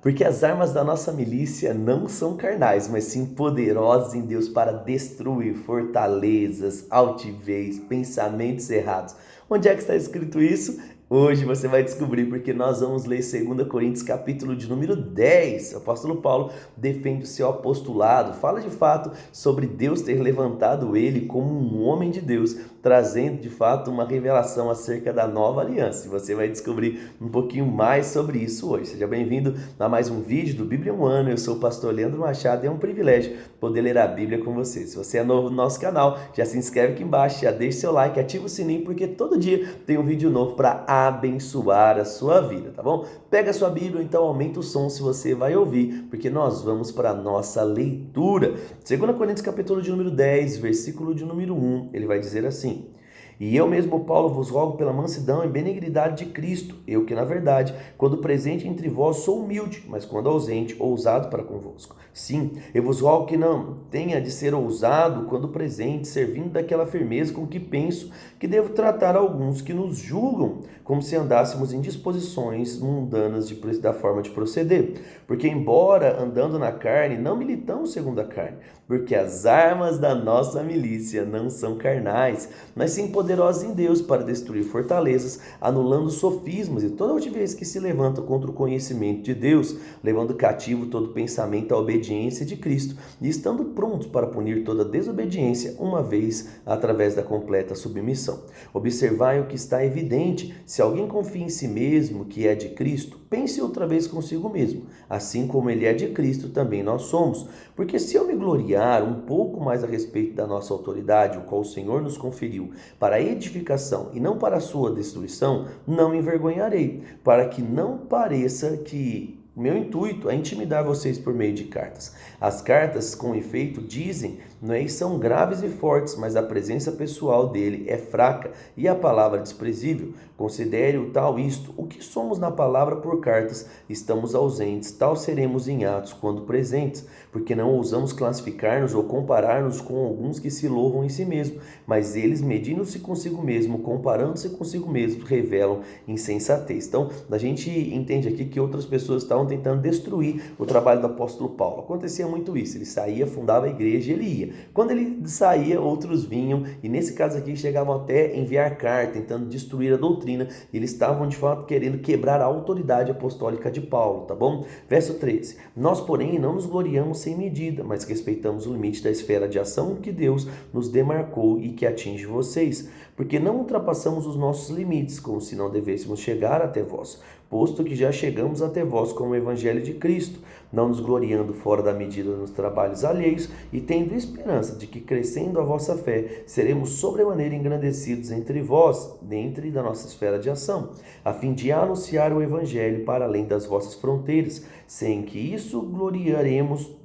Porque as armas da nossa milícia não são carnais, mas sim poderosas em Deus para destruir fortalezas, altivez, pensamentos errados. Onde é que está escrito isso? Hoje você vai descobrir, porque nós vamos ler 2 Coríntios capítulo de número 10. O apóstolo Paulo defende o seu apostolado, fala de fato sobre Deus ter levantado ele como um homem de Deus, trazendo de fato uma revelação acerca da nova aliança. E você vai descobrir um pouquinho mais sobre isso hoje. Seja bem-vindo a mais um vídeo do Bíblia em um Ano. Eu sou o pastor Leandro Machado e é um privilégio poder ler a Bíblia com você. Se você é novo no nosso canal, já se inscreve aqui embaixo, já deixa seu like, ativa o sininho, porque todo dia tem um vídeo novo para abençoar a sua vida, tá bom? Pega a sua Bíblia, ou então aumenta o som se você vai ouvir, porque nós vamos para a nossa leitura. 2 Coríntios capítulo de número 10, versículo de número 1, ele vai dizer assim: E eu mesmo, Paulo, vos rogo pela mansidão e benignidade de Cristo, eu que, na verdade, quando presente entre vós sou humilde, mas quando ausente, ousado para convosco. Sim, eu vos rogo que não tenha de ser ousado quando presente, servindo daquela firmeza com que penso que devo tratar alguns que nos julgam, como se andássemos em disposições mundanas da forma de proceder. Porque, embora andando na carne, não militamos segundo a carne, porque as armas da nossa milícia não são carnais, mas sim poderosas em Deus para destruir fortalezas, anulando sofismas e toda altivez que se levanta contra o conhecimento de Deus, levando cativo todo pensamento à obediência de Cristo e estando prontos para punir toda desobediência, uma vez através da completa submissão. Observai o que está evidente: se alguém confia em si mesmo que é de Cristo, pense outra vez consigo mesmo, assim como ele é de Cristo, também nós somos. Porque se eu me gloriar um pouco mais a respeito da nossa autoridade, o qual o Senhor nos conferiu, para a edificação e não para a sua destruição, não me envergonharei, para que não pareça que meu intuito é intimidar vocês por meio de cartas. As cartas, com efeito, dizem, não é, são graves e fortes, mas a presença pessoal dele é fraca e a palavra desprezível. Considere o tal isto: o que somos na palavra por cartas, estamos ausentes, tal seremos em atos quando presentes, porque não ousamos classificar-nos ou comparar-nos com alguns que se louvam em si mesmos, mas eles, medindo-se consigo mesmo, comparando-se consigo mesmo, revelam insensatez. Então, a gente entende aqui que outras pessoas estavam tentando destruir o trabalho do apóstolo Paulo. Acontecia muito isso: ele saía, fundava a igreja e ele ia. Quando ele saía, outros vinham, e nesse caso aqui chegavam até enviar carta, tentando destruir a doutrina. Eles estavam de fato querendo quebrar a autoridade apostólica de Paulo, tá bom? Verso 13: Nós, porém, não nos gloriamos sem medida, mas respeitamos o limite da esfera de ação que Deus nos demarcou e que atinge vocês, porque não ultrapassamos os nossos limites, como se não devêssemos chegar até vós, posto que já chegamos até vós com o evangelho de Cristo, não nos gloriando fora da medida nos trabalhos alheios, e tendo esperança de que, crescendo a vossa fé, seremos sobremaneira engrandecidos entre vós, dentro da nossa esfera de ação, a fim de anunciar o evangelho para além das vossas fronteiras, sem que isso gloriaremos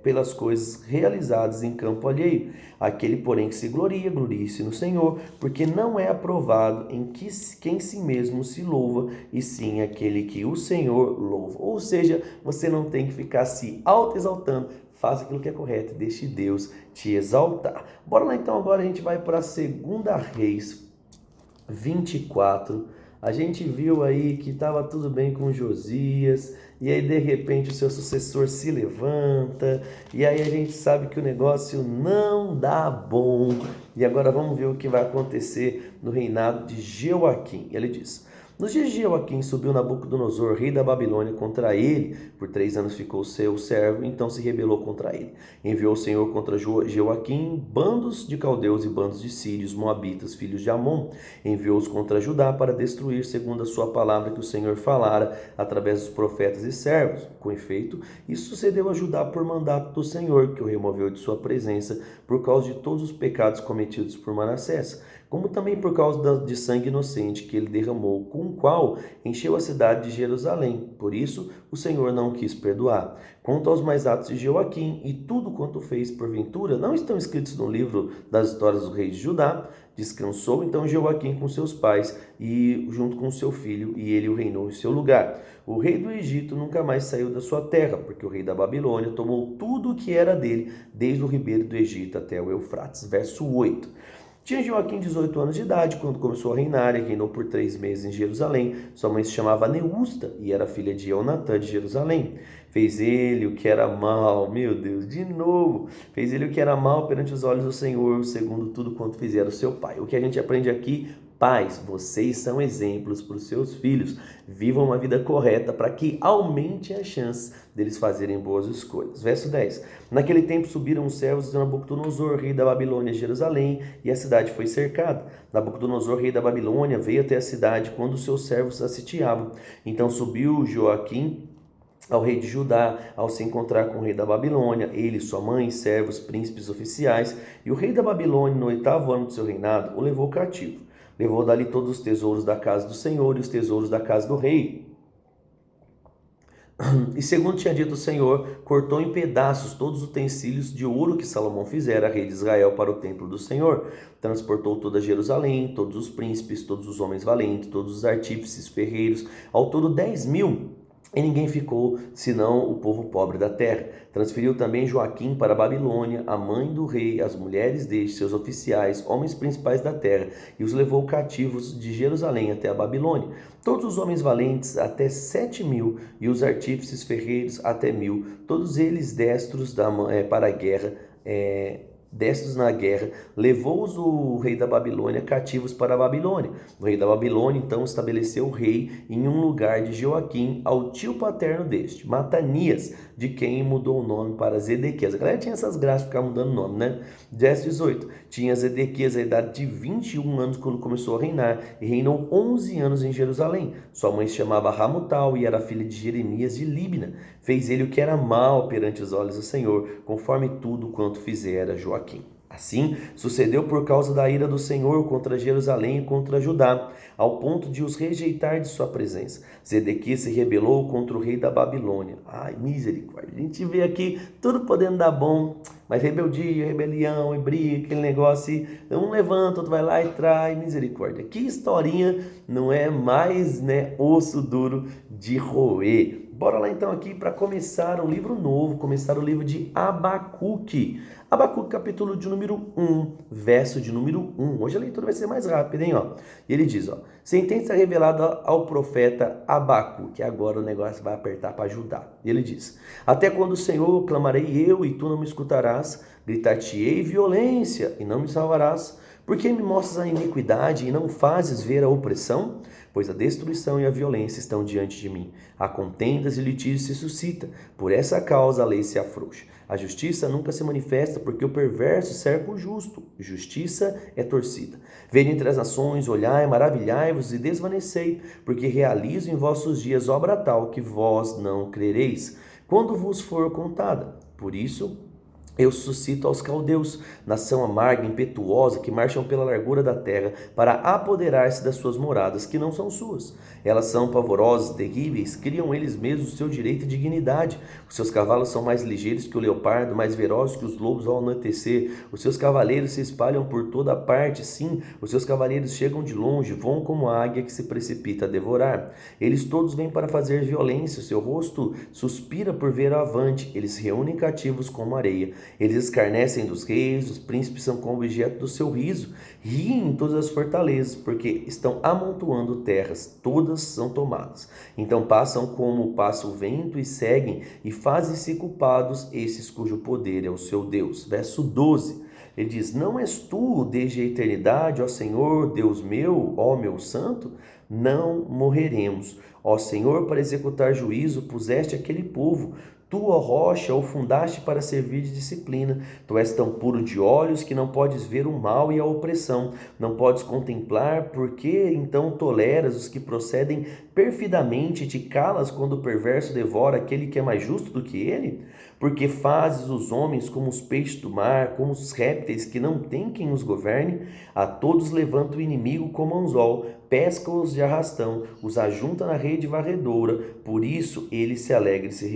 pelas coisas realizadas em campo alheio. Aquele, porém, que se gloria, glorie-se no Senhor, porque não é aprovado em quem si mesmo se louva, e sim aquele que o Senhor louva. Ou seja, você não tem que ficar se auto-exaltando. Faça aquilo que é correto, deixe Deus te exaltar. Bora lá então, agora a gente vai para 2 Reis 24. A gente viu aí que estava tudo bem com Josias, e aí de repente o seu sucessor se levanta, e aí a gente sabe que o negócio não dá bom. E agora vamos ver o que vai acontecer no reinado de Jeoaquim. Ele diz: Nos dias de Joaquim subiu Nabucodonosor, rei da Babilônia, contra ele. Por 3 anos ficou seu servo, então se rebelou contra ele. Enviou o Senhor contra Joaquim bandos de caldeus e bandos de sírios, moabitas, filhos de Amon. Enviou-os contra Judá para destruir, segundo a sua palavra que o Senhor falara através dos profetas e servos. Com efeito, isso sucedeu a Judá por mandato do Senhor, que o removeu de sua presença por causa de todos os pecados cometidos por Manassés, como também por causa de sangue inocente que ele derramou, com o qual encheu a cidade de Jerusalém. Por isso, o Senhor não quis perdoar. Quanto aos mais atos de Joaquim e tudo quanto fez porventura, não estão escritos no livro das histórias dos reis de Judá? Descansou então Joaquim com seus pais e junto com seu filho, e ele o reinou em seu lugar. O rei do Egito nunca mais saiu da sua terra, porque o rei da Babilônia tomou tudo o que era dele, desde o ribeiro do Egito até o Eufrates. Verso 8. Tinha Joaquim 18 anos de idade quando começou a reinar e reinou por 3 meses em Jerusalém. Sua mãe se chamava Neusta e era filha de Eunatã de Jerusalém. Fez ele o que era mal, meu Deus, de novo. Fez ele o que era mal perante os olhos do Senhor, segundo tudo quanto fizera o seu pai. O que a gente aprende aqui: pais, vocês são exemplos para os seus filhos. Vivam uma vida correta para que aumente a chance deles fazerem boas escolhas. Verso 10. Naquele tempo subiram os servos de Nabucodonosor, rei da Babilônia, a Jerusalém, e a cidade foi cercada. Nabucodonosor, rei da Babilônia, veio até a cidade quando os seus servos a sitiavam. Então subiu Joaquim ao rei de Judá, ao se encontrar com o rei da Babilônia, ele, sua mãe, servos, príncipes, oficiais, e o rei da Babilônia, no 8º ano do seu reinado, o levou cativo. Levou dali todos os tesouros da casa do Senhor e os tesouros da casa do rei. E segundo tinha dito o Senhor, cortou em pedaços todos os utensílios de ouro que Salomão fizera, rei de Israel, para o templo do Senhor. Transportou toda Jerusalém, todos os príncipes, todos os homens valentes, todos os artífices, ferreiros, ao todo 10.000. E ninguém ficou, senão o povo pobre da terra. Transferiu também Joaquim para a Babilônia, a mãe do rei, as mulheres deste, seus oficiais, homens principais da terra, e os levou cativos de Jerusalém até a Babilônia. Todos os homens valentes, até 7.000, e os artífices ferreiros, até 1.000, todos eles destros para a guerra, destes na guerra, levou-os o rei da Babilônia cativos para a Babilônia. O rei da Babilônia então estabeleceu o rei em um lugar de Joaquim, ao tio paterno deste, Matanias, de quem mudou o nome para Zedequias. A galera tinha essas graças de ficar mudando o nome, né? Verso 18. Tinha Zedequias a idade de 21 anos quando começou a reinar, e reinou 11 anos em Jerusalém. Sua mãe se chamava Ramutal e era filha de Jeremias de Líbna. Fez ele o que era mal perante os olhos do Senhor, conforme tudo quanto fizera Joaquim. Assim, sucedeu por causa da ira do Senhor contra Jerusalém e contra Judá, ao ponto de os rejeitar de sua presença. Zedequias se rebelou contra o rei da Babilônia. Ai, misericórdia. A gente vê aqui tudo podendo dar bom, mas rebeldia, rebelião e briga, aquele negócio, um levanta, outro vai lá e trai, misericórdia. Que historinha não é mais, osso duro de roer. Bora lá então aqui para começar um livro novo, começar o livro de Abacuque. Abacuque, capítulo de número 1, verso de número 1. Hoje a leitura vai ser mais rápida, hein? E ele diz, sentença revelada ao profeta Abacuque. Agora o negócio vai apertar para ajudar. Ele diz, até quando, Senhor, clamarei eu e tu não me escutarás? Gritar-te-ei violência e não me salvarás? Por que me mostras a iniquidade e não fazes ver a opressão? Pois a destruição e a violência estão diante de mim. Há contendas e litígios se suscita. Por essa causa a lei se afrouxa. A justiça nunca se manifesta, porque o perverso cerca o justo. Justiça é torcida. Vede entre as nações, olhai, maravilhai-vos e desvanecei, porque realizo em vossos dias obra tal que vós não crereis, quando vos for contada. Por isso, eu suscito aos caldeus, nação amarga, impetuosa, que marcham pela largura da terra, para apoderar-se das suas moradas, que não são suas. Elas são pavorosas, terríveis, criam eles mesmos o seu direito e dignidade. Os seus cavalos são mais ligeiros que o leopardo, mais velozes que os lobos ao anoitecer. Os seus cavaleiros se espalham por toda parte, sim, os seus cavaleiros chegam de longe, voam como a águia que se precipita a devorar. Eles todos vêm para fazer violência, o seu rosto suspira por ver avante, eles se reúnem cativos como areia. Eles escarnecem dos reis, os príncipes são como objeto do seu riso, riem em todas as fortalezas, porque estão amontoando terras, todas são tomadas. Então passam como passa o vento e seguem, e fazem-se culpados esses cujo poder é o seu Deus. Verso 12, ele diz, não és tu desde a eternidade, ó Senhor, Deus meu, ó meu santo? Não morreremos. Ó Senhor, para executar juízo, puseste aquele povo. Tu, ó rocha, o fundaste para servir de disciplina. Tu és tão puro de olhos que não podes ver o mal e a opressão. Não podes contemplar, porque então toleras os que procedem perfidamente e te calas quando o perverso devora aquele que é mais justo do que ele? Porque fazes os homens como os peixes do mar, como os répteis que não têm quem os governe? A todos levanta o inimigo como anzol, pesca-os de arrastão, os ajunta na rede varredora, por isso ele se alegra e se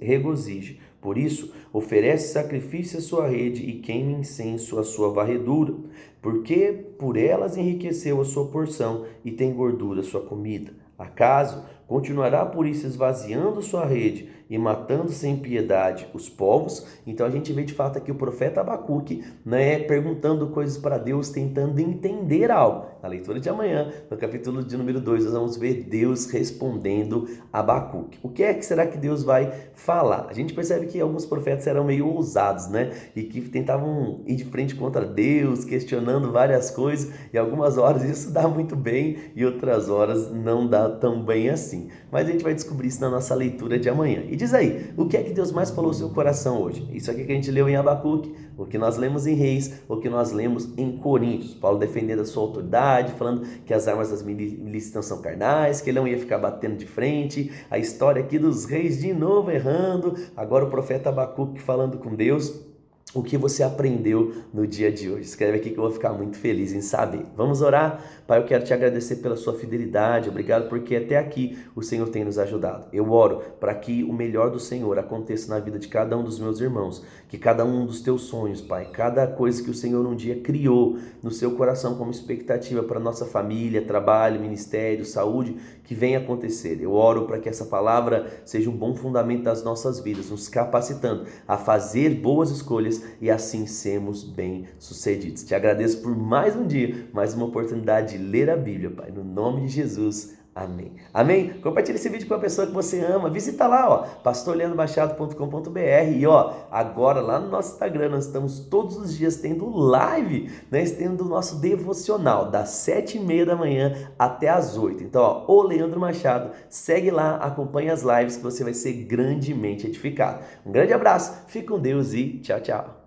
regozija. Por isso, oferece sacrifício à sua rede e queima incenso à sua varredura, porque por elas enriqueceu a sua porção e tem gordura a sua comida. Acaso, continuará por isso esvaziando sua rede e matando sem piedade os povos. Então a gente vê de fato aqui o profeta Abacuque, né, perguntando coisas para Deus, tentando entender algo. Na leitura de amanhã, no capítulo de número 2, nós vamos ver Deus respondendo a Abacuque. O que é que será que Deus vai falar? A gente percebe que alguns profetas eram meio ousados, né? E que tentavam ir de frente contra Deus, questionando várias coisas, e algumas horas isso dá muito bem e outras horas não dá tão bem assim. Mas a gente vai descobrir isso na nossa leitura de amanhã. E diz aí, o que é que Deus mais falou no seu coração hoje? Isso aqui que a gente leu em Abacuque, o que nós lemos em Reis, o que nós lemos em Coríntios. Paulo defendendo a sua autoridade, falando que as armas das milícias não são carnais, que ele não ia ficar batendo de frente. A história aqui dos reis de novo errando. Agora o profeta Abacuque falando com Deus. O que você aprendeu no dia de hoje? Escreve aqui que eu vou ficar muito feliz em saber. Vamos orar? Pai, eu quero te agradecer pela sua fidelidade. Obrigado porque até aqui o Senhor tem nos ajudado. Eu oro para que o melhor do Senhor aconteça na vida de cada um dos meus irmãos. Que cada um dos teus sonhos, Pai, cada coisa que o Senhor um dia criou no seu coração como expectativa para nossa família, trabalho, ministério, saúde, que venha acontecer. Eu oro para que essa palavra seja um bom fundamento das nossas vidas, nos capacitando a fazer boas escolhas e assim sermos bem-sucedidos. Te agradeço por mais um dia, mais uma oportunidade de ler a Bíblia, Pai, no nome de Jesus. Amém. Amém? Compartilhe esse vídeo com a pessoa que você ama. Visita lá, ó, pastorleandromachado.com.br e ó, agora lá no nosso Instagram nós estamos todos os dias tendo live, né? Tendo o nosso devocional das 7h30 da manhã até as 8. Então, ó, o Leandro Machado, segue lá, acompanha as lives que você vai ser grandemente edificado. Um grande abraço, fique com Deus e tchau, tchau.